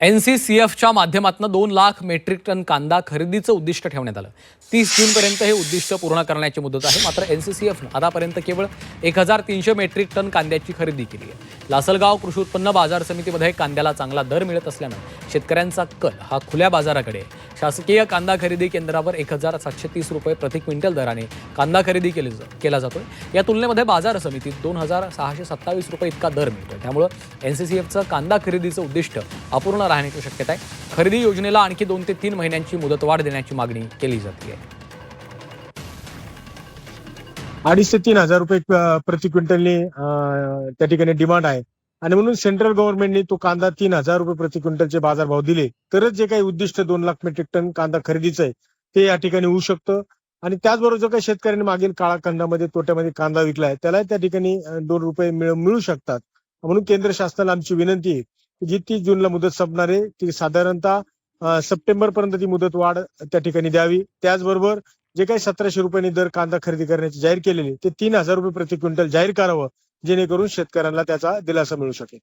NCCFच्या माध्यमातून 2 lakh metric ton कांदा खरेदीचं उद्दिष्ट ठेवण्यात आलं. 30 जूनपर्यंत हे उद्दिष्ट पूर्ण करण्याची मुदत आहे. मात्र NCCFनं आतापर्यंत केवळ 1300 मेट्रिक टन कांद्याची खरेदी केली आहे. लासलगाव कृषी उत्पन्न बाजार समितीमध्ये कांद्याला चांगला दर मिळत असल्यानं शेतकऱ्यांचा कल हा खुल्या बाजाराकडे आहे. शासकीय कांदा खरेदी केंद्रावर 1730 रुपये प्रति क्विंटल दराने कांदा खरेदी केला जातोय. या तुलनेमध्ये बाजार समितीत 2627 रुपये इतका दर मिळतोय. त्यामुळे NCCFचं कांदा खरेदीचं उद्दिष्ट अपूर्ण राहण्याची शक्यता आहे. खरेदी योजनेला आणखी 2 ते 3 महिन्यांची मुदतवाढ देण्याची मागणी केली जाते. 2,500 ते 3,000 रुपये प्रति क्विंटलने त्या ठिकाणी डिमांड आहे. आणि म्हणून सेंट्रल गव्हर्नमेंटने तो कांदा 3,000 रुपये प्रति क्विंटलचे बाजारभाव दिले तरच जे काही उद्दिष्ट 2 लाख मेट्रिक टन कांदा खरेदीचं आहे ते या ठिकाणी होऊ शकतं. आणि त्याचबरोबर जो काही शेतकऱ्यांनी मागील काळा खंडामध्ये तोट्यामध्ये कांदा विकलाय त्याला त्या ठिकाणी 2 रुपये मिळू शकतात. म्हणून केंद्र शासनाला आमची विनंती आहे की जी 30 जूनला मुदत संपणार आहे ती साधारणतः सप्टेंबर पर्यंत ती मुदत वाढ त्या ठिकाणी द्यावी. त्याचबरोबर जे काही 1700 रुपयांनी दर कांदा खरेदी करण्याची जाहीर केलेली ते 3,000 रुपये प्रति क्विंटल जाहीर करावं जेणेकरून शेतकऱ्यांना त्याचा दिलासा मिळू शकेल.